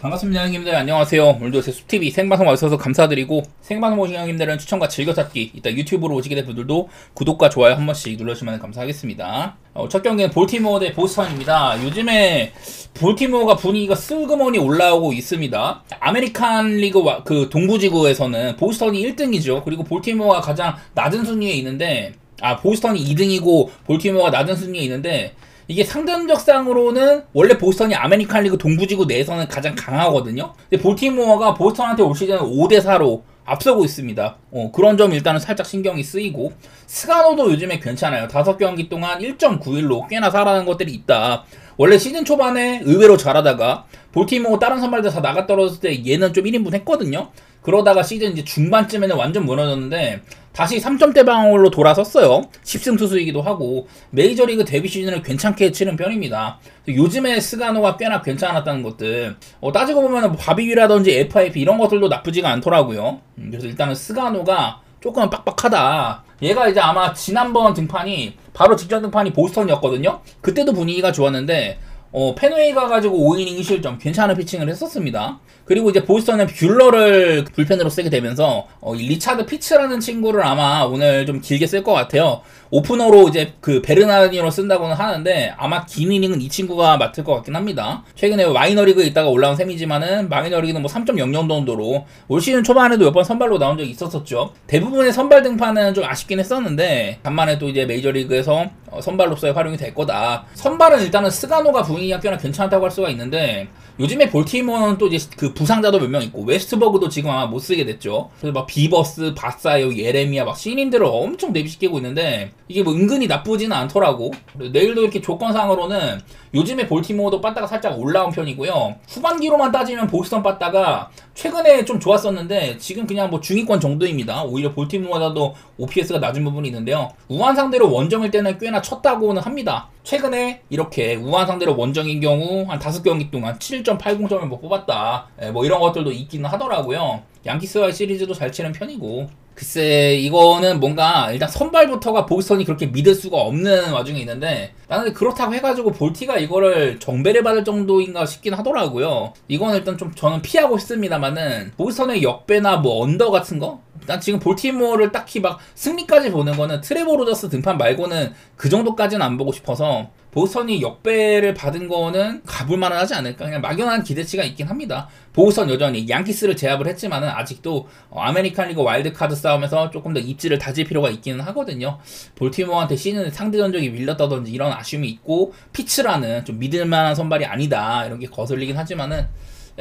반갑습니다 형님들, 안녕하세요. 오늘도 제 숲TV 생방송 와주셔서 감사드리고, 생방송 오신 형님들은 추천과 즐겨찾기, 이따 유튜브로 오시게 된 분들도 구독과 좋아요 한 번씩 눌러주시면 감사하겠습니다. 첫 경기는 볼티모어 대 보스턴입니다. 요즘에 볼티모어가 분위기가 슬그머니 올라오고 있습니다. 아메리칸 리그 그 동부지구에서는 보스턴이 1등이죠. 그리고 볼티모어가 가장 낮은 순위에 있는데, 보스턴이 2등이고 볼티모어가 낮은 순위에 있는데, 이게 상대적상으로는 원래 보스턴이 아메리칸 리그 동부지구 내에서는 가장 강하거든요. 근데 볼티모어가 보스턴한테 올 시즌 5대4로 앞서고 있습니다. 그런 점 일단은 살짝 신경이 쓰이고, 스가노도 요즘에 괜찮아요. 5경기 동안 1.91로 꽤나 살아난 것들이 있다. 원래 시즌 초반에 의외로 잘하다가 볼티모어 다른 선발들 다 나가 떨어졌을 때 얘는 좀 1인분 했거든요. 그러다가 시즌 이제 중반쯤에는 완전 무너졌는데 다시 3점대 방어로 돌아섰어요. 10승 투수이기도 하고 메이저리그 데뷔 시즌을 괜찮게 치른 편입니다. 요즘에 스가노가 꽤나 괜찮았다는 것들 따지고 보면 바비위라든지 FIP 이런 것들도 나쁘지가 않더라고요. 그래서 일단은 스가노가 조금 빡빡하다. 얘가 이제 아마 지난번 등판이 바로 직전 등판이 보스턴이었거든요. 그때도 분위기가 좋았는데 펜웨이 가가지고 5이닝 1실점 괜찮은 피칭을 했었습니다. 그리고 이제 보스턴은 뷰러를 불펜으로 쓰게 되면서 리차드 피츠라는 친구를 아마 오늘 좀 길게 쓸 것 같아요. 오프너로 이제 그 베르나르디노로 쓴다고는 하는데 아마 긴 이닝은 이 친구가 맡을 것 같긴 합니다. 최근에 마이너리그에 있다가 올라온 셈이지만은 마이너리그는 뭐 3.00 정도로 올 시즌 초반에도 몇 번 선발로 나온 적이 있었었죠. 대부분의 선발 등판은 좀 아쉽긴 했었는데 간만에 또 이제 메이저리그에서 선발로서의 활용이 될 거다. 선발은 일단은 스가노가 분위기가 꽤나 괜찮다고 할 수가 있는데 요즘에 볼티모어는 또 이제 그 부상자도 몇 명 있고 웨스트버그도 지금 아마 못 쓰게 됐죠. 그래서 막 비버스, 바사요, 예레미야 막 신인들을 엄청 데뷔시키고 있는데 이게 뭐 은근히 나쁘지는 않더라고. 내일도 이렇게 조건상으로는 요즘에 볼티모어도 빠따가 살짝 올라온 편이고요. 후반기로만 따지면 보스턴 빠따가 최근에 좀 좋았었는데 지금 그냥 뭐 중위권 정도입니다. 오히려 볼티모어보다도 OPS가 낮은 부분이 있는데요. 우한 상대로 원정일 때는 꽤나 쳤다고는 합니다. 최근에 이렇게 우한 상대로 원정인 경우 한 5경기 동안 7.80점을 뭐 뽑았다. 뭐 이런 것들도 있기는 하더라고요. 양키스와의 시리즈도 잘 치는 편이고. 글쎄 이거는 뭔가 일단 선발부터가 보스턴이 그렇게 믿을 수가 없는 와중에 있는데 나는 그렇다고 해가지고 볼티가 이거를 정배를 받을 정도인가 싶긴 하더라고요. 이건 일단 좀 저는 피하고 싶습니다만은 보스턴의 역배나 뭐 언더 같은 거? 난 지금 볼티모어를 딱히 막 승리까지 보는 거는 트레버 로저스 등판 말고는 그 정도까지는 안 보고 싶어서 보스턴이 역배를 받은 거는 가볼만은 하지 않을까. 그냥 막연한 기대치가 있긴 합니다. 보스턴 여전히 양키스를 제압을 했지만은 아직도 아메리칸 리그 와일드카드 싸움에서 조금 더 입지를 다질 필요가 있기는 하거든요. 볼티모어한테 시즌에 상대 전적이 밀렸다든지 이런 아쉬움이 있고 피츠라는 좀 믿을만한 선발이 아니다 이런 게 거슬리긴 하지만은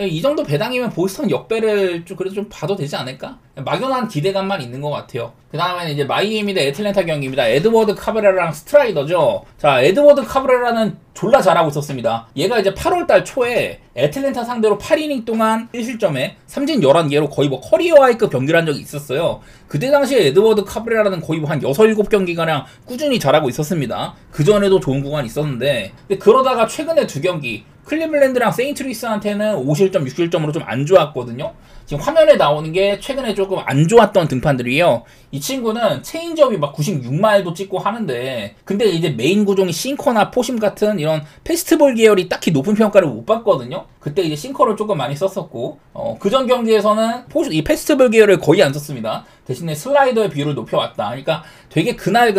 이 정도 배당이면 보스턴 역배를 좀 그래도 좀 봐도 되지 않을까? 막연한 기대감만 있는 것 같아요. 그 다음에는 이제 마이애미 대 애틀랜타 경기입니다. 에드워드 카브레라랑 스트라이더죠. 자, 에드워드 카브레라는 졸라 잘하고 있었습니다. 얘가 이제 8월달 초에 애틀랜타 상대로 8이닝 동안 1실점에 삼진 11개로 거의 뭐 커리어 하이급 경기를 한 적이 있었어요. 그때 당시에 에드워드 카브레라는 거의 뭐 한 6, 7경기가량 꾸준히 잘하고 있었습니다. 그전에도 좋은 구간이 있었는데 근데 그러다가 최근에 2경기 클리블랜드랑 세인트루이스한테는 5실점, 6실점으로 좀 안 좋았거든요. 지금 화면에 나오는 게 최근에 조금 안 좋았던 등판들이에요. 이 친구는 체인지업이 막 96마일도 찍고 하는데 근데 이제 메인 구종이 싱커나 포심 같은 이런 페스트볼 계열이 딱히 높은 평가를 못 받거든요. 그때 이제 싱커를 조금 많이 썼었고 그전 경기에서는 이 페스트볼 계열을 거의 안 썼습니다. 대신에 슬라이더의 비율을 높여왔다. 그러니까 되게 그날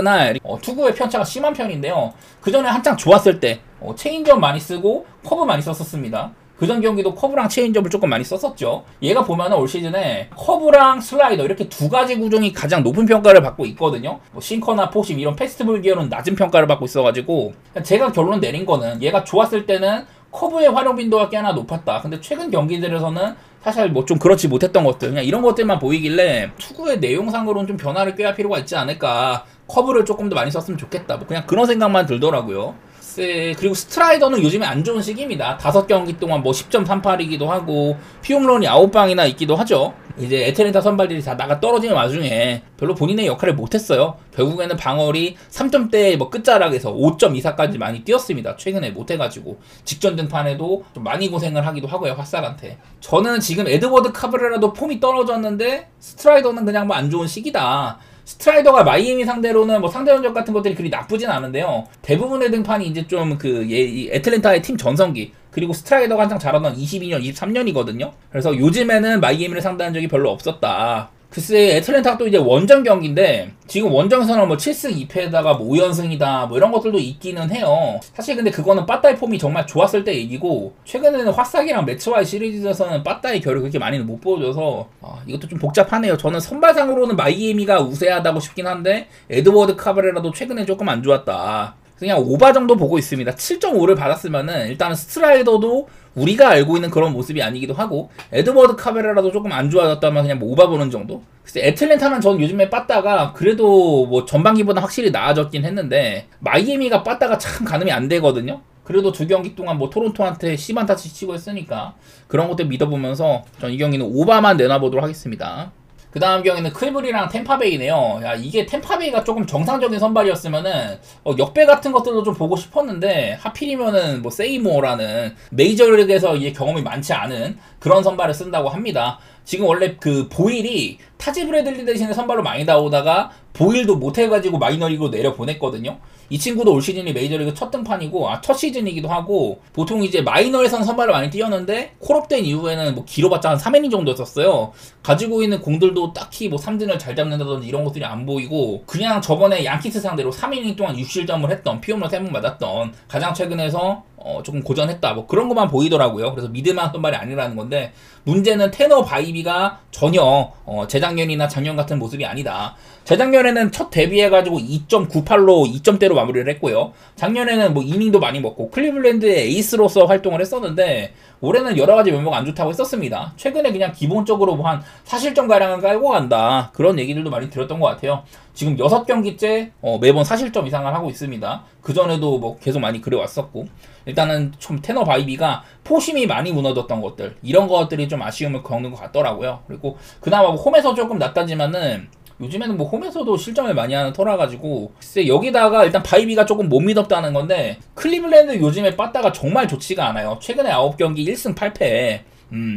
투구의 편차가 심한 편인데요. 그전에 한창 좋았을 때 체인지업 많이 쓰고 커브 많이 썼었습니다. 그전 경기도 커브랑 체인지업을 조금 많이 썼었죠. 얘가 보면은 올 시즌에 커브랑 슬라이더 이렇게 두 가지 구종이 가장 높은 평가를 받고 있거든요. 뭐 싱커나 포심 이런 페스트볼 기어는 낮은 평가를 받고 있어가지고 제가 결론 내린 거는 얘가 좋았을 때는 커브의 활용 빈도가 꽤나 높았다. 근데 최근 경기들에서는 사실 뭐 좀 그렇지 못했던 것들 그냥 이런 것들만 보이길래 투구의 내용상으로는 좀 변화를 꾀할 필요가 있지 않을까. 커브를 조금 더 많이 썼으면 좋겠다. 뭐 그냥 그런 생각만 들더라고요. 그리고 스트라이더는 요즘에 안 좋은 시기입니다. 5경기 동안 뭐 10.38이기도 하고 피홈런이 9방이나 있기도 하죠. 이제 애틀랜타 선발들이 다 나가 떨어지는 와중에 별로 본인의 역할을 못했어요. 결국에는 방어율이 3점대 뭐 끝자락에서 5.24까지 많이 뛰었습니다. 최근에 못해가지고 직전 등판에도 좀 많이 고생을 하기도 하고요. 화싹한테. 저는 지금 에드워드 카브레라도 폼이 떨어졌는데 스트라이더는 그냥 뭐 안 좋은 시기다. 스트라이더가 마이애미 상대로는 뭐 상대 전적 같은 것들이 그리 나쁘진 않은데요. 대부분의 등판이 이제 좀 이 애틀랜타의 팀 전성기 그리고 스트라이더가 한창 잘하던 22년, 23년이거든요. 그래서 요즘에는 마이애미를 상대한 적이 별로 없었다. 글쎄, 애틀랜타가 또 이제 원정 경기인데, 지금 원정에서는 뭐 7승 2패에다가 뭐 5연승이다, 뭐 이런 것들도 있기는 해요. 사실 근데 그거는 빠따의 폼이 정말 좋았을 때 얘기고, 최근에는 화싹이랑 매츠와의 시리즈에서는 빠따의 결을 그렇게 많이는 못 보여줘서, 이것도 좀 복잡하네요. 저는 선발상으로는 마이애미가 우세하다고 싶긴 한데, 에드워드 카브레라도 최근에 조금 안 좋았다. 그냥 오바 정도 보고 있습니다. 7.5를 받았으면은 일단은 스트라이더도 우리가 알고 있는 그런 모습이 아니기도 하고, 에드워드 카베라라도 조금 안 좋아졌다면 그냥 뭐 오바 보는 정도? 글쎄, 애틀랜타는 전 요즘에 빠따가 그래도 뭐 전반기보다 확실히 나아졌긴 했는데, 마이애미가 빠따가 참 가늠이 안 되거든요. 그래도 두 경기 동안 뭐 토론토한테 10안타씩 치고 했으니까 그런 것들 믿어보면서 전 이 경기는 오바만 내놔보도록 하겠습니다. 그 다음 경기는 클브리랑 템파베이네요. 야, 이게 템파베이가 조금 정상적인 선발이었으면은 역배 같은 것들도 좀 보고 싶었는데, 하필이면은 뭐 세이모어라는 메이저리그에서 이제 경험이 많지 않은 그런 선발을 쓴다고 합니다. 지금 원래 그 보일이 타지 브래들리 대신에 선발로 많이 나오다가 보일도 못해가지고 마이너리그로 내려보냈거든요. 이 친구도 올 시즌이 메이저리그 첫 등판이고, 첫 시즌이기도 하고, 보통 이제 마이너에서는 선발을 많이 뛰었는데, 콜업된 이후에는 뭐 길어봤자 한 3이닝 정도였었어요. 가지고 있는 공들도 딱히 뭐 3진을 잘 잡는다든지 이런 것들이 안 보이고, 그냥 저번에 양키스 상대로 3이닝 동안 6실점을 했던, 피홈런 3번 맞았던, 가장 최근에서 조금 고전했다, 뭐 그런 것만 보이더라고요. 그래서 믿을만한 선발이 아니라는 건데, 문제는 테너 바이비가 전혀 재작년이나 작년 같은 모습이 아니다. 재작년에는 첫 데뷔해가지고 2.98로 2점대로 마무리를 했고요. 작년에는 뭐 이닝도 많이 먹고 클리블랜드의 에이스로서 활동을 했었는데, 올해는 여러가지 면모가 안 좋다고 했었습니다. 최근에 그냥 기본적으로 뭐 한 4실점가량은 깔고 간다, 그런 얘기들도 많이 들었던 것 같아요. 지금 6경기째 매번 4실점 이상을 하고 있습니다. 그전에도 뭐 계속 많이 그래왔었고, 일단은 좀 테너 바이비가 포심이 많이 무너졌던 것들, 이런 것들이 좀 아쉬움을 겪는 것 같더라고요. 그리고 그나마 뭐 홈에서 조금 낫다지만은 요즘에는 뭐 홈에서도 실점을 많이 하는 터라가지고, 글쎄 여기다가 일단 바이비가 조금 못 믿었다는 건데, 클리블랜드 요즘에 빠따가 정말 좋지가 않아요. 최근에 9경기 1승 8패.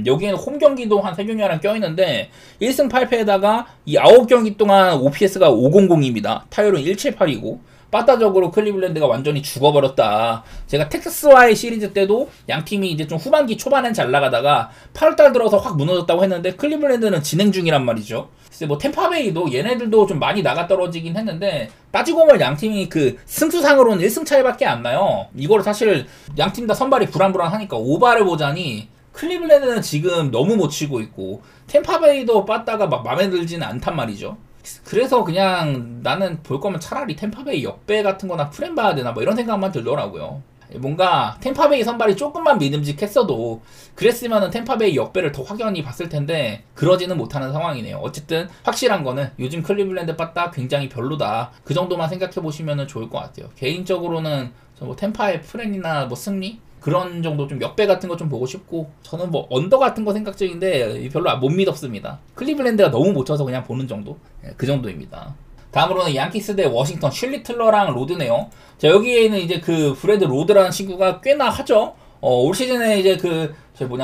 여기에는 홈 경기도 한 3경기랑 껴있는데 1승 8패에다가 이 9경기 동안 OPS가 500입니다. 타율은 178이고 빠따적으로 클리블랜드가 완전히 죽어버렸다. 제가 텍사스와의 시리즈 때도 양팀이 이제 좀 후반기 초반엔 잘 나가다가 8월달 들어서 확 무너졌다고 했는데, 클리블랜드는 진행 중이란 말이죠. 글쎄 뭐 템파베이도 얘네들도 좀 많이 나가 떨어지긴 했는데, 따지고 보면 양팀이 그 승수상으로는 1승 차이밖에 안 나요. 이걸 사실 양팀 다 선발이 불안불안하니까 오바를 보자니, 클리블랜드는 지금 너무 못 치고 있고 템파베이도 빠따가 막 맘에 들지는 않단 말이죠. 그래서 그냥 나는 볼 거면 차라리 템파베이 역배 같은 거나 프렘 봐야 되나 뭐 이런 생각만 들더라고요. 뭔가 템파베이 선발이 조금만 믿음직했어도 그랬으면은 템파베이 역배를 더 확연히 봤을 텐데, 그러지는 못하는 상황이네요. 어쨌든 확실한 거는 요즘 클리블랜드 빠따 굉장히 별로다, 그 정도만 생각해 보시면 좋을 것 같아요. 개인적으로는 뭐 템파의 프렘이나 뭐 승리 그런 정도 좀 역배 같은 거 좀 보고 싶고, 저는 뭐 언더 같은 거 생각 중인데 별로 못 믿었습니다. 클리블랜드가 너무 못 쳐서 그냥 보는 정도? 그 정도입니다. 다음으로는 양키스 대 워싱턴, 슐리 틀러랑 로드네요. 자, 여기에는 이제 그 브래드 로드라는 친구가 꽤나 하죠. 올 시즌에 이제 그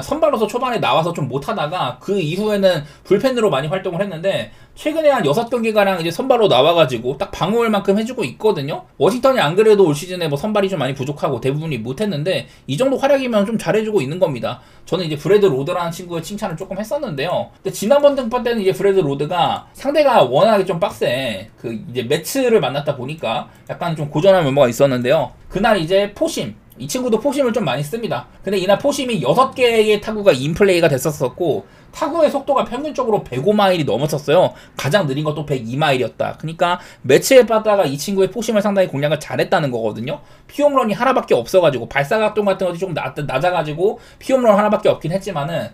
선발로서 초반에 나와서 좀 못하다가 그 이후에는 불펜으로 많이 활동을 했는데, 최근에 한 6경기가량 이제 선발로 나와가지고 딱 방어할 만큼 해주고 있거든요. 워싱턴이 안 그래도 올 시즌에 뭐 선발이 좀 많이 부족하고 대부분이 못했는데, 이 정도 활약이면 좀 잘해주고 있는 겁니다. 저는 이제 브래드 로드라는 친구의 칭찬을 조금 했었는데요. 근데 지난번 등판 때는 이제 브래드 로드가 상대가 워낙에 좀 빡세, 그 이제 매츠를 만났다 보니까 약간 좀 고전한 면모가 있었는데요. 그날 이제 포심, 이 친구도 포심을 좀 많이 씁니다. 근데 이날 포심이 6개의 타구가 인플레이가 됐었고, 타구의 속도가 평균적으로 105마일이 넘었었어요. 가장 느린 것도 102마일이었다. 그러니까 매치에 빠다가 이 친구의 포심을 상당히 공략을 잘했다는 거거든요. 피홈런이 하나밖에 없어가지고, 발사각동 같은 것이 조금 낮아가지고 피홈런 하나밖에 없긴 했지만은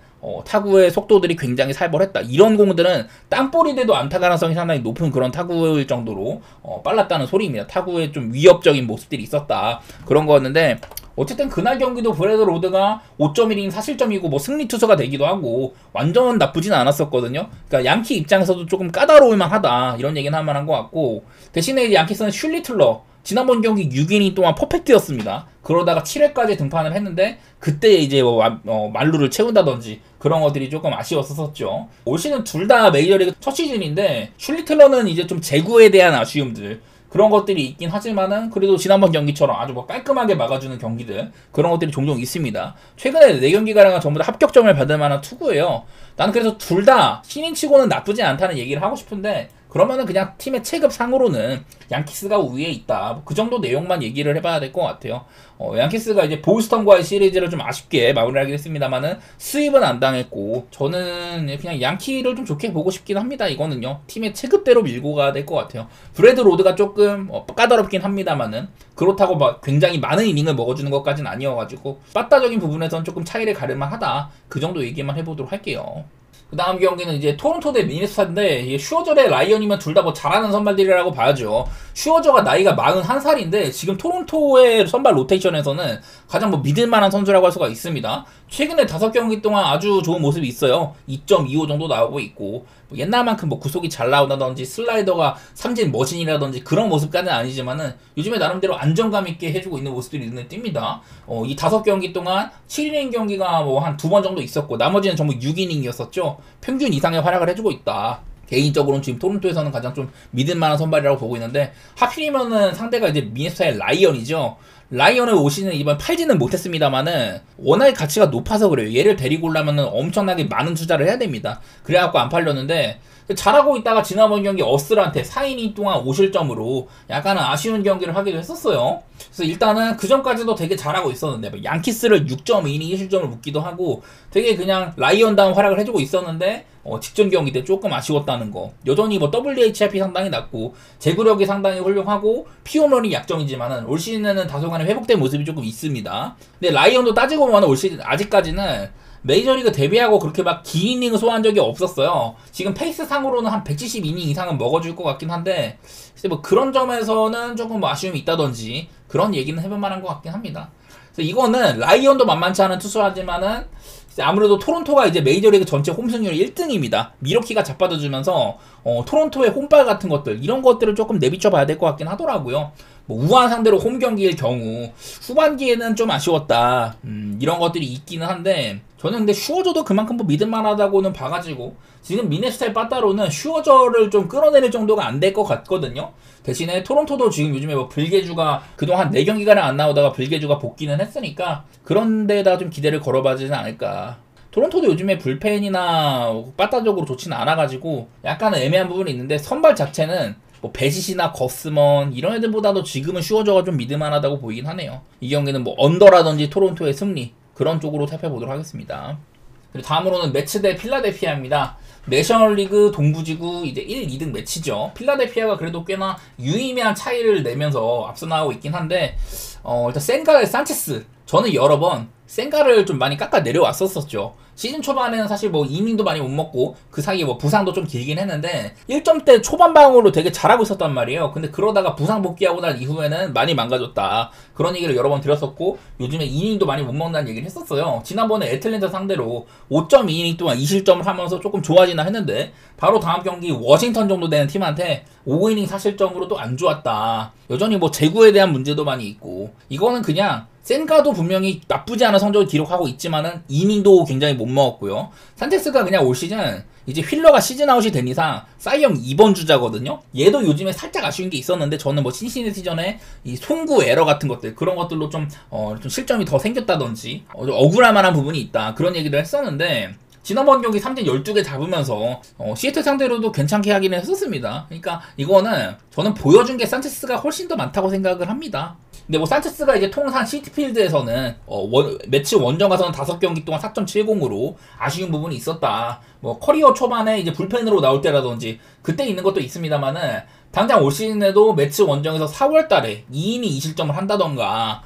타구의 속도들이 굉장히 살벌했다. 이런 공들은 땅볼이 돼도 안타 가능성이 상당히 높은 그런 타구일 정도로 빨랐다는 소리입니다. 타구에 좀 위협적인 모습들이 있었다, 그런 거였는데, 어쨌든 그날 경기도 브래드 로드가 5.1인 4실점이고 뭐 승리 투수가 되기도 하고 완전 나쁘진 않았었거든요. 그러니까 양키 입장에서도 조금 까다로울만 하다, 이런 얘기는 할 만한 것 같고, 대신에 이제 양키스는 슐리 틀러, 지난번 경기 6이닝 동안 퍼펙트였습니다. 그러다가 7회까지 등판을 했는데, 그때 이제 만루를 채운다든지 그런 것들이 조금 아쉬웠었죠. 올 시즌 둘 다 메이저리그 첫 시즌인데, 슐리 틀러는 이제 좀 제구에 대한 아쉬움들, 그런 것들이 있긴 하지만은 그래도 지난번 경기처럼 아주 뭐 깔끔하게 막아주는 경기들 그런 것들이 종종 있습니다. 최근에 4경기가량은 전부 다 합격점을 받을 만한 투구예요. 나는 그래서 둘 다 신인치고는 나쁘지 않다는 얘기를 하고 싶은데 그러면은 그냥 팀의 체급상으로는 양키스가 우위에 있다. 그 정도 내용만 얘기를 해봐야 될 것 같아요. 양키스가 이제 보스턴과의 시리즈를 좀 아쉽게 마무리하긴 했습니다만은 수입은 안 당했고 저는 그냥 양키를 좀 좋게 보고 싶긴 합니다. 이거는요. 팀의 체급대로 밀고 가야 될 것 같아요. 브래드 로드가 조금 까다롭긴 합니다만은 그렇다고 막 굉장히 많은 이닝을 먹어주는 것까지는 아니어가지고 빠따적인 부분에서는 조금 차이를 가를만하다. 그 정도 얘기만 해보도록 할게요. 그 다음 경기는 이제 토론토 대 미네소타인데 슈어저 대 라이언이면 둘 다 뭐 잘하는 선발들이라고 봐야죠. 슈어저가 나이가 41살인데 지금 토론토의 선발 로테이션에서는 가장 뭐 믿을만한 선수라고 할 수가 있습니다. 최근에 5경기 동안 아주 좋은 모습이 있어요. 2.25 정도 나오고 있고 뭐 옛날만큼 뭐 구속이 잘 나온다든지 슬라이더가 삼진 머신이라든지 그런 모습까지는 아니지만은 요즘에 나름대로 안정감 있게 해주고 있는 모습들이 눈에 띕니다. 이 5경기 동안 7이닝 경기가 뭐 한 2번 정도 있었고 나머지는 전부 6이닝이었었죠. 평균 이상의 활약을 해주고 있다. 개인적으로는 지금 토론토에서는 가장 좀 믿을만한 선발이라고 보고 있는데 하필이면은 상대가 이제 미네소타의 라이언이죠. 라이언을 올 시즌 이번 팔지는 못했습니다만은 워낙에 가치가 높아서 그래요. 얘를 데리고 오려면은 엄청나게 많은 투자를 해야 됩니다. 그래갖고 안 팔렸는데 잘하고 있다가 지난번 경기 어스한테 4이닝 동안 5실점으로 약간은 아쉬운 경기를 하기도 했었어요. 그래서 일단은 그 전까지도 되게 잘하고 있었는데 뭐 양키스를 6.2이닝 1실점을 묶기도 하고 되게 그냥 라이언다운 활약을 해주고 있었는데 직전 경기 때 조금 아쉬웠다는 거. 여전히 뭐 WHIP 상당히 낮고 제구력이 상당히 훌륭하고 피홈런이 약점이지만은 올 시즌에는 다소간의 회복된 모습이 조금 있습니다. 근데 라이언도 따지고 보면 올 시즌 아직까지는 메이저리그 데뷔하고 그렇게 막 긴 이닝을 소화한 적이 없었어요. 지금 페이스 상으로는 한 170이닝 이상은 먹어줄 것 같긴 한데 뭐 그런 점에서는 조금 뭐 아쉬움이 있다든지 그런 얘기는 해볼 만한 것 같긴 합니다. 그래서 이거는 라이언도 만만치 않은 투수하지만은 아무래도 토론토가 이제 메이저리그 전체 홈승률 1등입니다. 미러키가 잡아줘주면서 토론토의 홈발 같은 것들 이런 것들을 조금 내비쳐 봐야 될 것 같긴 하더라고요. 뭐 우한 상대로 홈 경기일 경우 후반기에는 좀 아쉬웠다. 이런 것들이 있기는 한데 저는 근데 슈어저도 그만큼 뭐 믿을만하다고는 봐가지고 지금 미네소타의 빠따로는 슈어저를 좀 끌어내릴 정도가 안 될 것 같거든요. 대신에 토론토도 지금 요즘에 뭐 불개주가 그동안 4경기가량 안 나오다가 불개주가 복귀는 했으니까 그런 데다가 좀 기대를 걸어봐지는 않을까. 토론토도 요즘에 불펜이나 빠따적으로 좋지는 않아가지고 약간은 애매한 부분이 있는데 선발 자체는 뭐 베시시나 거스먼 이런 애들보다도 지금은 슈어저가 좀 믿을만하다고 보이긴 하네요. 이 경기는 뭐 언더라든지 토론토의 승리 그런 쪽으로 살펴보도록 하겠습니다. 그리고 다음으로는 매츠 대 필라델피아입니다. 내셔널리그 동부지구 이제 1, 2등 매치죠. 필라델피아가 그래도 꽤나 유의미한 차이를 내면서 앞서 나가고 있긴 한데 일단 센가의 산체스 저는 여러 번 센가를 좀 많이 깎아 내려왔었죠. 시즌 초반에는 사실 뭐 이닝도 많이 못 먹고 그 사이에 뭐 부상도 좀 길긴 했는데 1점대 초반방으로 되게 잘하고 있었단 말이에요. 근데 그러다가 부상 복귀하고 난 이후에는 많이 망가졌다. 그런 얘기를 여러 번 들었었고 요즘에 이닝도 많이 못 먹는다는 얘기를 했었어요. 지난번에 애틀랜타 상대로 5.2이닝 동안 2실점을 하면서 조금 좋아지나 했는데 바로 다음 경기 워싱턴 정도 되는 팀한테 5이닝 4실점으로 또 안 좋았다. 여전히 뭐 제구에 대한 문제도 많이 있고 이거는 그냥 센가도 분명히 나쁘지 않은 성적을 기록하고 있지만은 이닝도 굉장히 못 먹었고요. 산체스가 그냥 올 시즌 이제 휠러가 시즌 아웃이 된 이상 사이영 2번 주자거든요. 얘도 요즘에 살짝 아쉬운 게 있었는데 저는 뭐 신시내티전에 이 송구 에러 같은 것들 그런 것들로 좀 실점이 더 생겼다든지 억울할 만한 부분이 있다 그런 얘기를 했었는데 지난번 경기 3진 12개 잡으면서 시애틀 상대로도 괜찮게 하기는 했었습니다. 그러니까 이거는 저는 보여준 게 산체스가 훨씬 더 많다고 생각을 합니다. 근데 뭐 산체스가 이제 통산 시티필드에서는 매치 원정 가서는 5경기 동안 4.70으로 아쉬운 부분이 있었다. 뭐 커리어 초반에 이제 불펜으로 나올 때라든지 그때 있는 것도 있습니다만은 당장 올 시즌에도 매치 원정에서 4월 달에 2이닝 2실점을 한다던가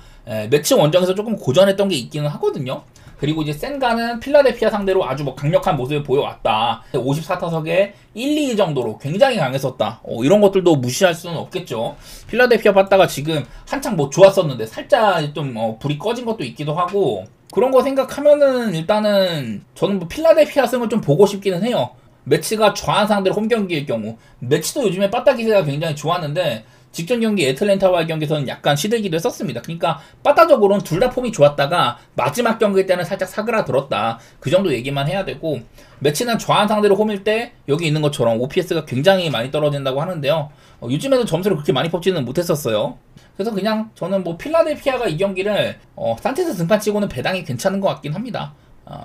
매치 원정에서 조금 고전했던 게 있기는 하거든요. 그리고 이제 센가는 필라델피아 상대로 아주 뭐 강력한 모습을 보여왔다. 54타석에 1, 2 정도로 굉장히 강했었다. 이런 것들도 무시할 수는 없겠죠. 필라델피아 봤다가 지금 한창 뭐 좋았었는데 살짝 좀 불이 꺼진 것도 있기도 하고 그런 거 생각하면은 일단은 저는 뭐 필라델피아 승을 좀 보고 싶기는 해요. 매치가 좌한 상대로 홈 경기일 경우 매치도 요즘에 빠따 기세가 굉장히 좋았는데 직전 경기 애틀랜타와의 경기에서는 약간 시들기도 했었습니다. 그러니까 빠따적으로는 둘 다 폼이 좋았다가 마지막 경기 때는 살짝 사그라들었다. 그 정도 얘기만 해야 되고, 매치는 좌한 상대로 홈일 때 여기 있는 것처럼 OPS가 굉장히 많이 떨어진다고 하는데요. 요즘에도 점수를 그렇게 많이 뽑지는 못했었어요. 그래서 그냥 저는 뭐 필라델피아가 이 경기를 산체스 등판치고는 배당이 괜찮은 것 같긴 합니다.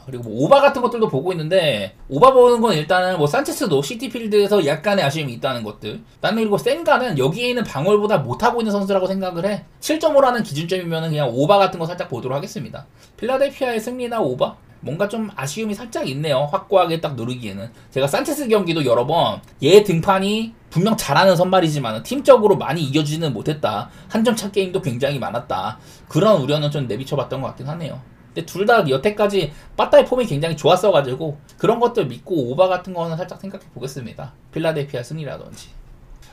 그리고 뭐 오바 같은 것들도 보고 있는데, 오바 보는 건 일단은 뭐 산체스도 시티필드에서 약간의 아쉬움이 있다는 것들. 나는 그리고 센가는 여기에 있는 방어보다 못하고 있는 선수라고 생각을 해. 7.5라는 기준점이면은 그냥 오바 같은 거 살짝 보도록 하겠습니다. 필라델피아의 승리나 오바? 뭔가 좀 아쉬움이 살짝 있네요. 확고하게 딱 누르기에는. 제가 산체스 경기도 여러 번 얘 등판이 분명 잘하는 선발이지만 팀적으로 많이 이겨주지는 못했다. 한 점 차 게임도 굉장히 많았다. 그런 우려는 좀 내비쳐봤던 것 같긴 하네요. 근데 둘 다 여태까지 빠따의 폼이 굉장히 좋았어가지고 그런 것들 믿고 오바 같은 거는 살짝 생각해 보겠습니다. 필라델피아 승리라든지.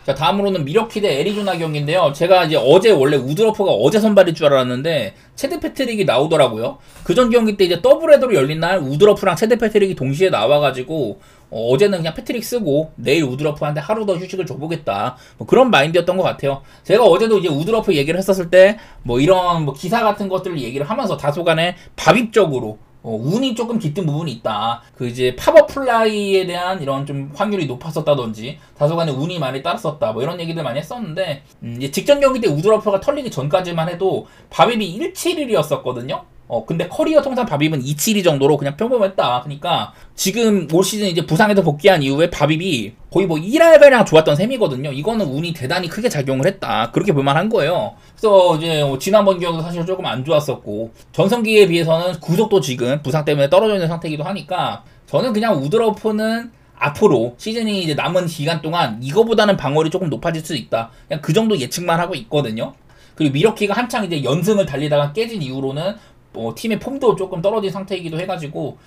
자, 다음으로는 미러키 대 애리조나 경기인데요. 제가 이제 어제 원래 우드러프가 어제 선발일 줄 알았는데 체드 패트릭이 나오더라고요. 그전 경기 때 이제 더블 헤더로 열린 날 우드러프랑 체드 패트릭이 동시에 나와가지고 어제는 그냥 패트릭 쓰고 내일 우드러프한테 하루 더 휴식을 줘보겠다. 뭐 그런 마인드였던 것 같아요. 제가 어제도 이제 우드러프 얘기를 했었을 때 뭐 이런 뭐 기사 같은 것들을 얘기를 하면서 다소간에 밥입적으로 운이 조금 깃든 부분이 있다. 그 이제 팝업 플라이에 대한 이런 좀 확률이 높았었다든지 다소간에 운이 많이 따랐었다. 뭐 이런 얘기들 많이 했었는데 이제 직전 경기 때 우드러프가 털리기 전까지만 해도 밥입이 171이었었거든요. 근데 커리어 통산 밥입은 272 정도로 그냥 평범했다. 그러니까 지금 올 시즌 이제 부상에서 복귀한 이후에 밥입이 거의 뭐 1할배랑 좋았던 셈이거든요. 이거는 운이 대단히 크게 작용을 했다. 그렇게 볼만한 거예요. 그래서 이제 지난번 경기도 사실 조금 안 좋았었고 전성기에 비해서는 구속도 지금 부상 때문에 떨어져 있는 상태이기도 하니까 저는 그냥 우드러프는 앞으로 시즌이 이제 남은 기간 동안 이거보다는 방어율이 조금 높아질 수 있다. 그냥 그 정도 예측만 하고 있거든요. 그리고 미러키가 한창 이제 연승을 달리다가 깨진 이후로는 팀의 폼도 조금 떨어진 상태이기도 해가지고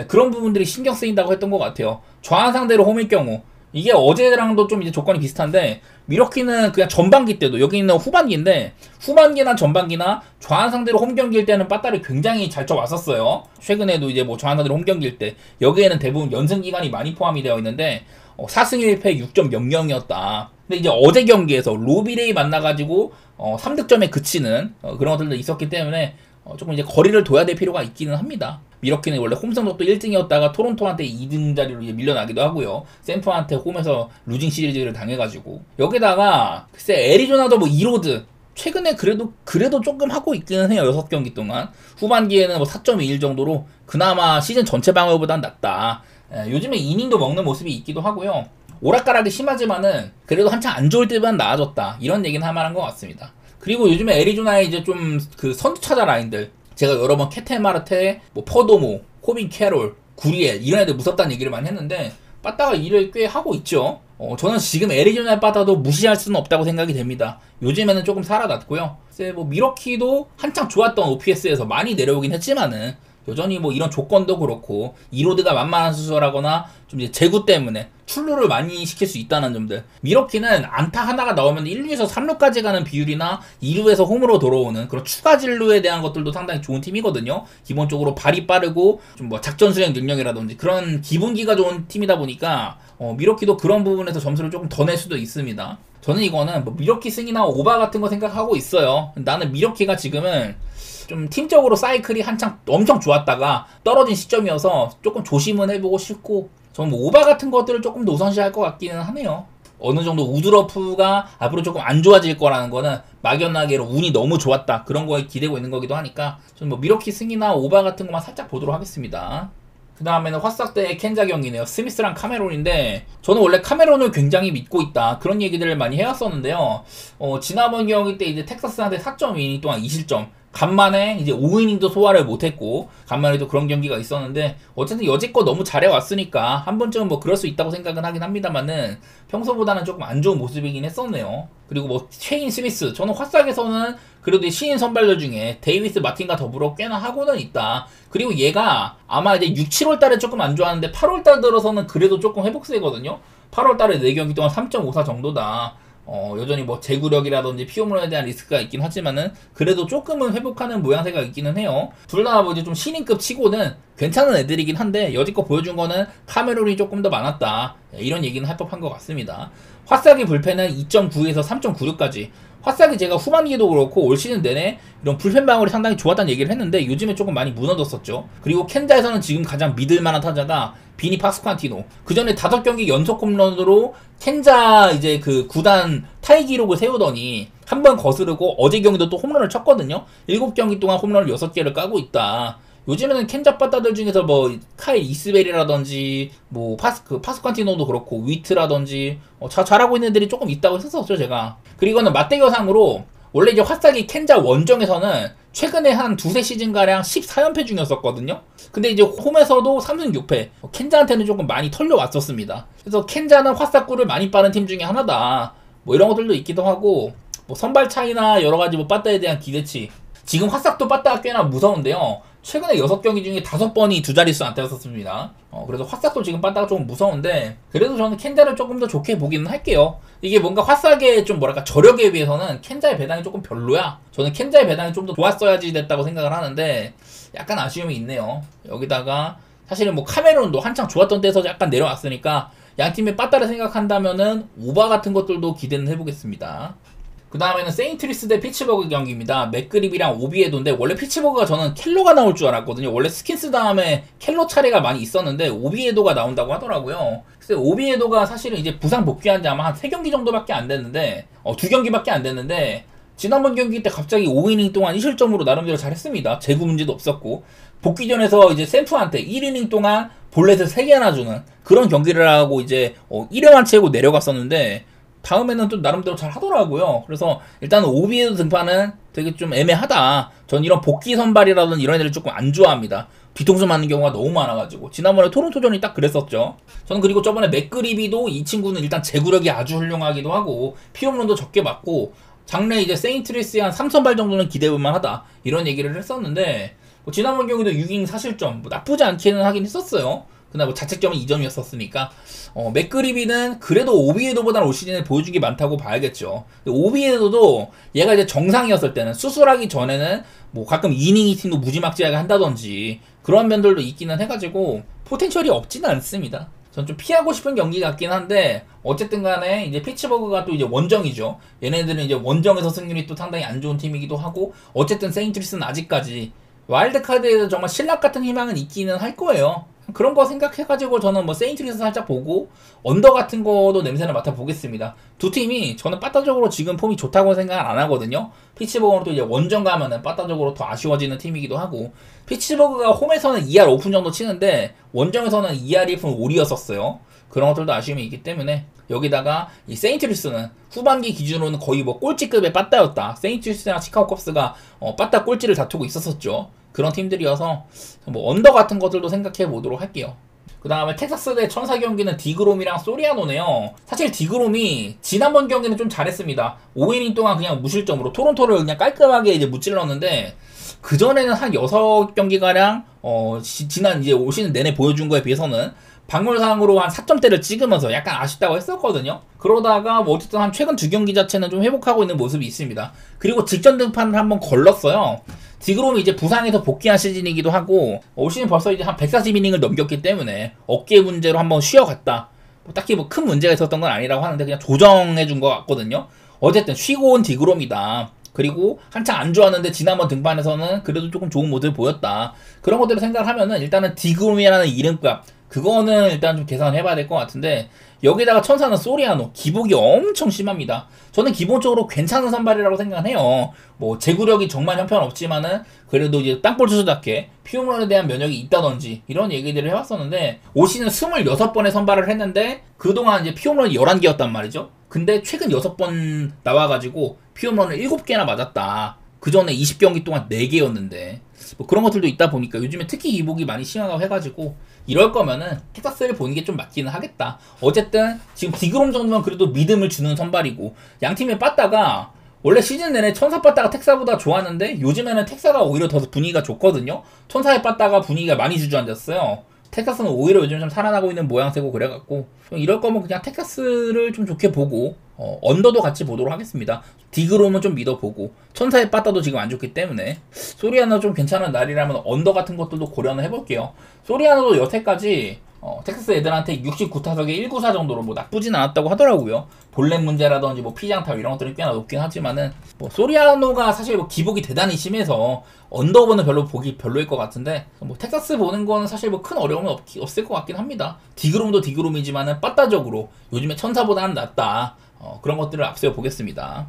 그런 부분들이 신경 쓰인다고 했던 것 같아요. 좌한 상대로 홈일 경우 이게 어제랑도 좀 이제 조건이 비슷한데 미러키는 그냥 전반기 때도 여기 있는 후반기인데 후반기나 전반기나 좌한 상대로 홈 경기일 때는 빠따를 굉장히 잘 쳐왔었어요. 최근에도 이제 뭐 좌한 상대로 홈 경기일 때 여기에는 대부분 연승 기간이 많이 포함이 되어 있는데 4승 1패 6.00이었다. 근데 이제 어제 경기에서 로비레이 만나가지고 3득점에 그치는 그런 것들도 있었기 때문에 조금 이제 거리를 둬야 될 필요가 있기는 합니다. 미러키는 원래 홈 성적도 1등이었다가 토론토한테 2등 자리로 이제 밀려나기도 하고요. 샌프한테 홈에서 루징 시리즈를 당해가지고 여기다가 글쎄 애리조나도 뭐 이로드 최근에 그래도 조금 하고 있기는 해요. 6경기 동안 후반기에는 뭐 4.21 정도로 그나마 시즌 전체 방어보단 낫다. 요즘에 이닝도 먹는 모습이 있기도 하고요. 오락가락이 심하지만은 그래도 한창 안 좋을 때보단 나아졌다. 이런 얘기는 할 만한 것 같습니다. 그리고 요즘에 애리조나의 이제 좀 그 선두차자 라인들 제가 여러 번 캐텔 마르테, 뭐 퍼도모, 코빈 캐롤, 구리엘 이런 애들 무섭다는 얘기를 많이 했는데 빠따가 일을 꽤 하고 있죠. 저는 지금 애리조나의 빠따도 무시할 수는 없다고 생각이 됩니다. 요즘에는 조금 살아났고요. 글쎄 뭐 미러키도 한창 좋았던 OPS에서 많이 내려오긴 했지만은 여전히 뭐 이런 조건도 그렇고 이로드가 만만한 수술하거나 좀 이제 제구 때문에 출루를 많이 시킬 수 있다는 점들. 미러키는 안타 하나가 나오면 1루에서 3루까지 가는 비율이나 2루에서 홈으로 돌아오는 그런 추가 진루에 대한 것들도 상당히 좋은 팀이거든요. 기본적으로 발이 빠르고 좀 뭐 작전 수행 능력이라든지 그런 기본기가 좋은 팀이다 보니까 미러키도 그런 부분에서 점수를 조금 더 낼 수도 있습니다. 저는 이거는 뭐 미러키 승이나 오바 같은 거 생각하고 있어요. 나는 미러키가 지금은 좀 팀적으로 사이클이 한창 엄청 좋았다가 떨어진 시점이어서 조금 조심은 해보고 싶고 저는 뭐 오바 같은 것들을 조금 더 우선시할 것 같기는 하네요. 어느 정도 우드러프가 앞으로 조금 안 좋아질 거라는 거는 막연하게로 운이 너무 좋았다 그런 거에 기대고 있는 거기도 하니까 저는 뭐 미러키 승이나 오바 같은 것만 살짝 보도록 하겠습니다. 그 다음에는 화싹 대 켄자 경기네요. 스미스랑 카메론인데 저는 원래 카메론을 굉장히 믿고 있다 그런 얘기들을 많이 해왔었는데요. 지난번 경기 때 이제 텍사스한테 4.2이닝 동안 2실점 간만에 이제 5이닝도 소화를 못했고 간만에도 그런 경기가 있었는데 어쨌든 여지껏 너무 잘해왔으니까 한 번쯤은 뭐 그럴 수 있다고 생각은 하긴 합니다만은 평소보다는 조금 안 좋은 모습이긴 했었네요. 그리고 뭐 쉐인 스미스 저는 화싹에서는 그래도 신인 선발들 중에 데이비스 마틴과 더불어 꽤나 하고는 있다. 그리고 얘가 아마 이제 6, 7월 달에 조금 안 좋았는데 8월 달 들어서는 그래도 조금 회복세거든요. 8월 달에 4경기 동안 3.54 정도다. 여전히 뭐 제구력이라든지 피홈런에 대한 리스크가 있긴 하지만은 그래도 조금은 회복하는 모양새가 있기는 해요. 둘 다 뭐 이제 좀 신인급 치고는 괜찮은 애들이긴 한데 여지껏 보여준 거는 카메론이 조금 더 많았다. 이런 얘기는 할 법한 것 같습니다. 화싹이 불펜은 2.9에서 3.96까지. 화싹이 제가 후반기도 그렇고 올 시즌 내내 이런 불펜 방울이 상당히 좋았다는 얘기를 했는데 요즘에 조금 많이 무너졌었죠. 그리고 캔자에서는 지금 가장 믿을만한 타자가 비니 파스칸티노. 그 전에 5경기 연속 홈런으로 캔자 이제 그 구단 타이 기록을 세우더니 한 번 거스르고 어제 경기도 또 홈런을 쳤거든요. 7경기 동안 홈런을 6개를 까고 있다. 요즘에는 캔자 빠따들 중에서 뭐 카일 이스베리라든지 뭐 파스칸티노도 그렇고 위트라든지 잘하고 있는 애들이 조금 있다고 했었죠 제가. 그리고는 맞대결상으로 원래 이제 화싹이 캔자 원정에서는 최근에 한 2-3시즌가량 14연패 중이었었거든요. 근데 이제 홈에서도 3승 6패. 캔자한테는 조금 많이 털려왔었습니다. 그래서 캔자는 화싹구를 많이 빠는 팀 중에 하나다. 뭐 이런 것들도 있기도 하고, 뭐 선발 차이나 여러가지 뭐 빠따에 대한 기대치. 지금 화싹도 빠따가 꽤나 무서운데요. 최근에 6경기 중에 5번이 두 자릿수 안타였었습니다. 그래서 화싹도 지금 빠따가 조금 무서운데, 그래도 저는 캔자를 조금 더 좋게 보기는 할게요. 이게 뭔가 화싹의 좀 뭐랄까 저력에 비해서는 캔자의 배당이 조금 별로야. 저는 캔자의 배당이 좀 더 좋았어야지 됐다고 생각을 하는데, 약간 아쉬움이 있네요. 여기다가, 사실은 뭐 카메론도 한창 좋았던 때에서 약간 내려왔으니까, 양팀의 빠따를 생각한다면은, 오바 같은 것들도 기대는 해보겠습니다. 그 다음에는 세인트리스 대 피츠버그 경기입니다. 맥그립이랑 오비에도인데 원래 피츠버그가 저는 켈로가 나올 줄 알았거든요. 원래 스킨스 다음에 켈로 차례가 많이 있었는데 오비에도가 나온다고 하더라고요. 그래서 오비에도가 사실은 이제 부상 복귀한 지 아마 한 3경기 정도밖에 안 됐는데 2경기밖에 안 됐는데 지난번 경기 때 갑자기 5이닝 동안 1실점으로 나름대로 잘했습니다. 제구 문제도 없었고 복귀전에서 이제 샘프한테 1이닝 동안 볼넷을 3개나 주는 그런 경기를 하고 이제 1회만 채우고 내려갔었는데 다음에는 또 나름대로 잘 하더라고요. 그래서 일단 오비에도 등판은 되게 좀 애매하다. 전 이런 복귀 선발이라든 이런 애들을 조금 안 좋아합니다. 뒤통수 맞는 경우가 너무 많아가지고 지난번에 토론토전이 딱 그랬었죠. 저는 그리고 저번에 맥그리비도 이 친구는 일단 제구력이 아주 훌륭하기도 하고 피홈런도 적게 맞고 장래 이제 세인트리스의 한 3선발 정도는 기대해볼만 하다 이런 얘기를 했었는데 뭐 지난번 경기도 6이닝 4실점 뭐 나쁘지 않게는 하긴 했었어요. 그날 뭐 자책점은 2점이었었으니까 맥그리비는 그래도 오비에도보다는 올 시즌에 보여준 게 많다고 봐야겠죠. 오비에도도 얘가 이제 정상이었을 때는 수술하기 전에는 뭐 가끔 이닝 히팅도 무지막지하게 한다든지 그런 면들도 있기는 해가지고 포텐셜이 없지는 않습니다. 전 좀 피하고 싶은 경기 같긴 한데 어쨌든 간에 이제 피츠버그가 또 이제 원정이죠. 얘네들은 이제 원정에서 승률이 또 상당히 안 좋은 팀이기도 하고 어쨌든 세인트리스는 아직까지 와일드카드에서 정말 신락 같은 희망은 있기는 할 거예요. 그런 거 생각해가지고 저는 뭐 세인트리스 살짝 보고 언더 같은 거도 냄새를 맡아보겠습니다. 두 팀이 저는 빠따적으로 지금 폼이 좋다고 생각은 안 하거든요. 피츠버그는 또 이제 원정 가면은 빠따적으로 더 아쉬워지는 팀이기도 하고 피츠버그가 홈에서는 2할 오픈 정도 치는데 원정에서는 2할 1푼 5리였었어요. 그런 것들도 아쉬움이 있기 때문에 여기다가 이 세인트리스는 후반기 기준으로는 거의 뭐 꼴찌급의 빠따였다. 세인트리스랑 시카고 컵스가 빠따 꼴찌를 다투고 있었었죠. 그런 팀들이어서 뭐 언더 같은 것들도 생각해 보도록 할게요. 그 다음에 텍사스 대 천사 경기는 디그롬이랑 소리아노네요. 사실 디그롬이 지난번 경기는 좀 잘했습니다. 5이닝 동안 그냥 무실점으로 토론토를 그냥 깔끔하게 이제 무찔렀는데 그 전에는 한 6경기가량 지난 이제 올 시즌 내내 보여준 거에 비해서는 방울상으로 한 4점대를 찍으면서 약간 아쉽다고 했었거든요. 그러다가 뭐 어쨌든 한 최근 2경기 자체는 좀 회복하고 있는 모습이 있습니다. 그리고 직전 등판을 한번 걸렀어요. 디그롬이 이제 부상에서 복귀한 시즌이기도 하고 올 시즌 벌써 이제 한 140이닝을 넘겼기 때문에 어깨 문제로 한번 쉬어갔다. 뭐 딱히 뭐 큰 문제가 있었던 건 아니라고 하는데 그냥 조정해준 것 같거든요. 어쨌든 쉬고 온 디그롬이다. 그리고 한창 안 좋았는데 지난번 등판에서는 그래도 조금 좋은 모습을 보였다. 그런 것들을 생각하면은 일단은 디그롬이라는 이름값 그거는 일단 좀 계산해봐야 될 것 같은데 여기다가 천사는 소리아노 기복이 엄청 심합니다. 저는 기본적으로 괜찮은 선발이라고 생각해요. 뭐 제구력이 정말 형편없지만은 그래도 이제 땅볼 투수답게 피홈런에 대한 면역이 있다든지 이런 얘기들을 해왔었는데 올 시즌 26번의 선발을 했는데 그동안 이제 피홈런이 11개였단 말이죠. 근데 최근 6번 나와가지고 피홈런을 7개나 맞았다. 그 전에 20경기 동안 4개였는데 뭐 그런 것들도 있다 보니까 요즘에 특히 기복이 많이 심하다고 해가지고 이럴 거면은 텍사스를 보는 게 좀 맞기는 하겠다. 어쨌든 지금 디그롬 정도면 그래도 믿음을 주는 선발이고 양팀의 빠따가 원래 시즌 내내 천사 빠따가 텍사보다 좋았는데 요즘에는 텍사가 오히려 더 분위기가 좋거든요. 천사의 빠따가 분위기가 많이 주저앉았어요. 텍사스는 오히려 요즘 좀 살아나고 있는 모양새고 그래갖고 이럴 거면 그냥 텍사스를 좀 좋게 보고 언더도 같이 보도록 하겠습니다. 디그롬은 좀 믿어보고 천사의 빠따도 지금 안 좋기 때문에 소리아나 좀 괜찮은 날이라면 언더 같은 것들도 고려는 해볼게요. 소리아나도 여태까지 텍사스 애들한테 69타석에 1구사 정도로 뭐 나쁘진 않았다고 하더라고요. 볼넷 문제라든지 뭐 피장타 이런 것들이 꽤나 높긴 하지만은 뭐 소리아노가 사실 뭐 기복이 대단히 심해서 언더보는 별로 보기 별로일 것 같은데 뭐 텍사스 보는 거는 사실 뭐 큰 어려움은 없을 것 같긴 합니다. 디그롬도 디그롬이지만은 빠따적으로 요즘에 천사보다는 낫다. 그런 것들을 앞세워 보겠습니다.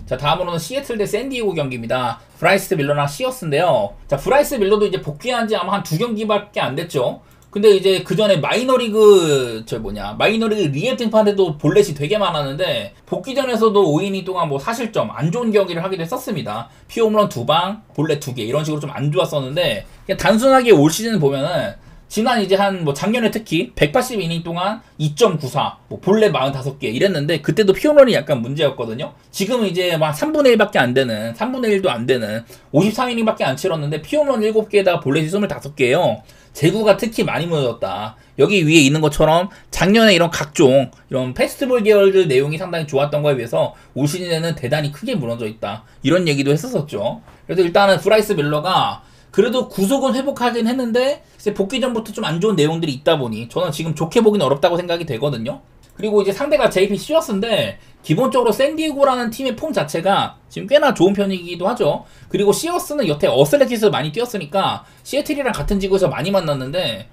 자, 다음으로는 시애틀 대 샌디에고 경기입니다. 브라이스 밀러랑 시어스인데요. 자, 브라이스 밀러도 이제 복귀한 지 아마 한 2경기밖에 안 됐죠. 근데 이제 그 전에 마이너리그 리앱 등판에도 볼넷이 되게 많았는데 복귀 전에서도 5이닝 동안 뭐 사실점 안 좋은 경기를 하기도 했었습니다. 피홈런 2방, 볼넷 2개 이런 식으로 좀 안 좋았었는데 그냥 단순하게 올 시즌 보면은 지난 이제 한 뭐 작년에 특히 180이닝 동안 2.94, 뭐 볼넷 45개 이랬는데 그때도 피홈런이 약간 문제였거든요. 지금은 이제 막 3분의 1밖에 안 되는 3분의 1도 안 되는 53이닝밖에 안 치렀는데 피홈런 7개에다가 볼넷이 25개예요. 제구가 특히 많이 무너졌다. 여기 위에 있는 것처럼 작년에 이런 각종 이런 페스티벌 계열들 내용이 상당히 좋았던 거에 비해서 올 시즌에는 대단히 크게 무너져 있다. 이런 얘기도 했었었죠. 그래서 일단은 브라이스 밀러가 그래도 구속은 회복하긴 했는데 복귀 전부터 좀 안 좋은 내용들이 있다 보니 저는 지금 좋게 보기는 어렵다고 생각이 되거든요. 그리고 이제 상대가 JP 시어스인데 기본적으로 샌디에고라는 팀의 폼 자체가 지금 꽤나 좋은 편이기도 하죠. 그리고 시어스는 여태 어슬레티스에서 많이 뛰었으니까 시애틀이랑 같은 지구에서 많이 만났는데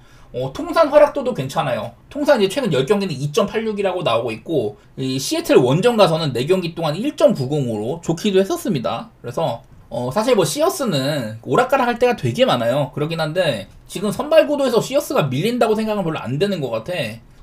통산 활약도도 괜찮아요. 통산 이제 최근 10경기는 2.86이라고 나오고 있고 이 시애틀 원정 가서는 4경기 동안 1.90으로 좋기도 했었습니다. 그래서 사실 뭐 시어스는 오락가락 할 때가 되게 많아요. 그러긴 한데 지금 선발 구도에서 시어스가 밀린다고 생각은 별로 안 되는 것 같아.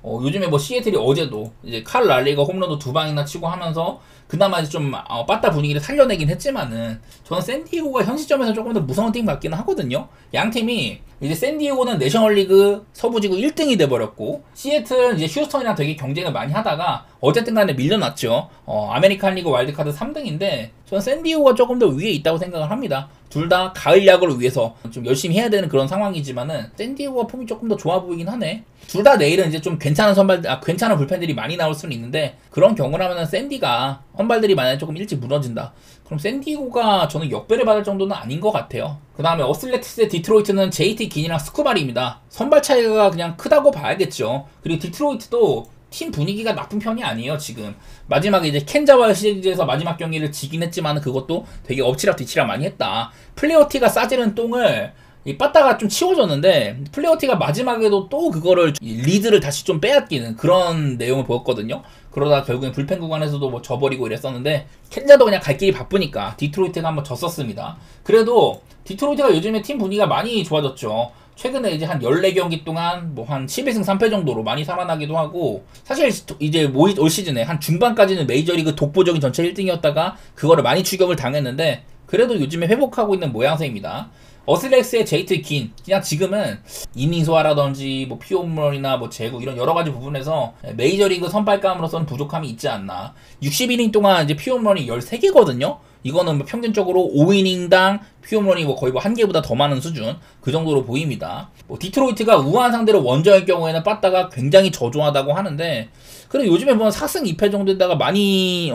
요즘에 뭐 시애틀이 어제도 이제 칼 랄리가 홈런도 2방이나 치고 하면서 그나마 이제 좀 빠따 분위기를 살려내긴 했지만은 저는 샌디에고가 현 시점에서 조금 더 무서운 팀 같기는 하거든요. 양 팀이 이제 샌디에고는 내셔널리그 서부지구 1등이 돼버렸고 시애틀은 이제 휴스턴이랑 되게 경쟁을 많이 하다가 어쨌든 간에 밀려났죠. 아메리칸 리그 와일드카드 3등인데 저는 샌디에고가 조금 더 위에 있다고 생각을 합니다. 둘 다 가을 야구를 위해서 좀 열심히 해야 되는 그런 상황이지만은 샌디에고가 폼이 조금 더 좋아 보이긴 하네. 둘 다 내일은 이제 좀 괜찮은 괜찮은 불펜들이 많이 나올 수는 있는데 그런 경우라면은 샌디가 선발들이 만약에 조금 일찍 무너진다. 그럼 샌디에고가 저는 역배를 받을 정도는 아닌 것 같아요. 그 다음에 어슬레티스 대 디트로이트는 JT 긴이랑 스쿠발입니다. 선발 차이가 그냥 크다고 봐야겠죠. 그리고 디트로이트도 팀 분위기가 나쁜 편이 아니에요. 지금 마지막에 이제 캔자와 시리즈에서 마지막 경기를 지긴 했지만 그것도 되게 엎치락 뒤치락 많이 했다. 플레어티가 싸지는 똥을 이 빠따가 좀 치워줬는데 플레어티가 마지막에도 또 그거를 리드를 다시 좀 빼앗기는 그런 내용을 보였거든요. 그러다 결국엔 불펜 구간에서도 뭐 져버리고 이랬었는데 캔자도 그냥 갈 길이 바쁘니까 디트로이트가 한번 졌었습니다. 그래도 디트로이트가 요즘에 팀 분위기가 많이 좋아졌죠. 최근에 이제 한 14경기 동안 뭐 한 12승 3패 정도로 많이 살아나기도 하고 사실 이제 올 시즌에 한 중반까지는 메이저리그 독보적인 전체 1등이었다가 그거를 많이 추격을 당했는데 그래도 요즘에 회복하고 있는 모양새입니다. 어슬렉스의 JT 긴 그냥 지금은 이닝 소화라든지 뭐 피홈런이나 뭐 제구 이런 여러 가지 부분에서 메이저리그 선발감으로서는 부족함이 있지 않나. 60이닝 동안 이제 피홈런이 13개거든요. 이거는 뭐 평균적으로 5이닝당 피홈런이 뭐 거의 뭐 한 개보다 더 많은 수준 그 정도로 보입니다. 뭐 디트로이트가 우한 상대로 원정일 경우에는 빠따가 굉장히 저조하다고 하는데 그래도 요즘에 보면 4승 2패 정도에다가 많이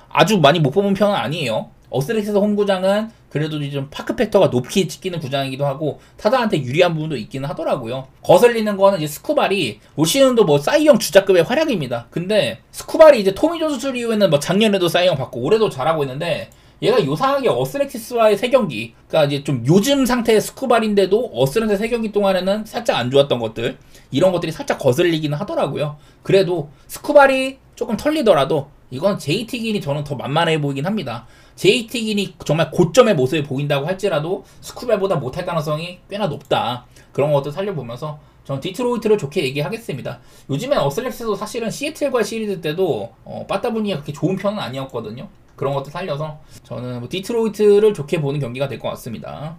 아주 많이 못 뽑은 편은 아니에요. 어슬렉스 홈구장은 그래도 좀 파크 팩터가 높이 찍히는 구장이기도 하고 타자한테 유리한 부분도 있기는 하더라고요. 거슬리는 거는 이제 스쿠발이 올 시즌도 뭐 사이영 주자급의 활약입니다. 근데 스쿠발이 이제 토미존 수술 이후에는 뭐 작년에도 사이영 받고 올해도 잘하고 있는데 얘가 요상하게 어스렉티스와의 3경기 그러니까 이제 좀 요즘 상태의 스쿠발인데도 어스렉티스 3경기 동안에는 살짝 안 좋았던 것들 이런 것들이 살짝 거슬리기는 하더라고요. 그래도 스쿠발이 조금 털리더라도 이건 JT 긴이 저는 더 만만해 보이긴 합니다. JT 긴이 정말 고점의 모습을 보인다고 할지라도 스쿠발보다 못할 가능성이 꽤나 높다. 그런 것도 살려보면서 저는 디트로이트를 좋게 얘기하겠습니다. 요즘엔 어슬렉스도 사실은 시애틀과의 시리즈 때도 빠따 분위기가 그렇게 좋은 편은 아니었거든요. 그런 것도 살려서 저는 뭐 디트로이트를 좋게 보는 경기가 될 것 같습니다.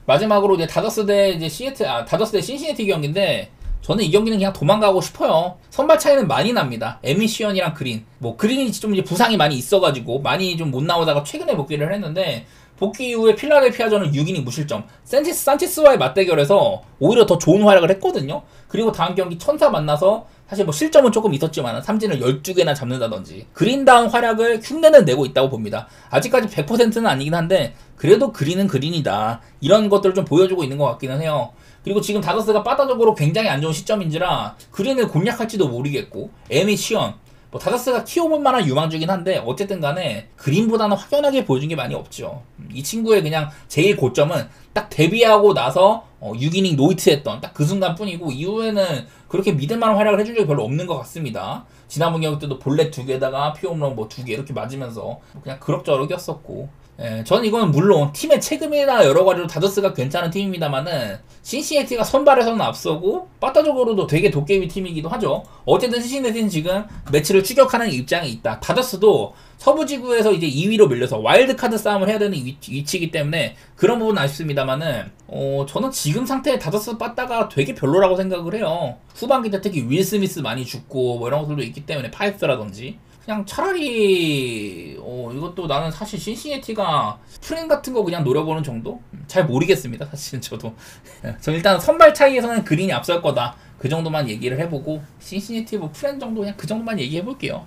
마지막으로 이제 다저스 대 신시내티 경기인데 저는 이 경기는 그냥 도망가고 싶어요. 선발 차이는 많이 납니다. 에미시언이랑 그린. 뭐 그린이 좀 이제 부상이 많이 있어가지고 많이 좀 못 나오다가 최근에 복귀를 했는데 복귀 이후에 필라델피아전은 6이닝 무실점. 산체스와의 맞대결에서 오히려 더 좋은 활약을 했거든요. 그리고 다음 경기 천사 만나서 사실 뭐 실점은 조금 있었지만 삼진을 12개나 잡는다든지 그린다운 활약을 흉내는 내고 있다고 봅니다. 아직까지 100%는 아니긴 한데 그래도 그린은 그린이다. 이런 것들을 좀 보여주고 있는 것 같기는 해요. 그리고 지금 다저스가 바다적으로 굉장히 안 좋은 시점인지라 그린을 공략할지도 모르겠고 에미 시언 뭐 다저스가 키워볼 만한 유망주긴 한데 어쨌든 간에 그린보다는 확연하게 보여준 게 많이 없죠. 이 친구의 그냥 제일 고점은 딱 데뷔하고 나서 6이닝 노히트했던 딱 그 순간뿐이고 이후에는 그렇게 믿을만한 활약을 해준 적이 별로 없는 것 같습니다. 지난번 경기 때도 볼넷 2개에다가 피홈런 뭐 2개 이렇게 맞으면서 그냥 그럭저럭이었었고 저는 이거는 물론 팀의 체급이나 여러 가지로 다저스가 괜찮은 팀입니다만은 신시내티가 선발에서는 앞서고 빠따적으로도 되게 도깨비 팀이기도 하죠. 어쨌든 신시내티는 지금 매치를 추격하는 입장에 있다. 다저스도 서부지구에서 이제 2위로 밀려서 와일드카드 싸움을 해야 되는 위치이기 때문에 그런 부분은 아쉽습니다만은 저는 지금 상태의 다저스 빠따가 되게 별로라고 생각을 해요. 후반기 때 특히 윌 스미스 많이 죽고 뭐 이런 것들도 있기 때문에 파이프라든지 그냥 차라리 이것도 나는 사실 신시내티가 프렌 같은 거 그냥 노려보는 정도? 잘 모르겠습니다. 사실은 저도 저 일단 선발 차이에서는 그린이 앞설 거다 그 정도만 얘기를 해보고 신시내티 뭐 프렌 정도 그냥 그 정도만 얘기해볼게요.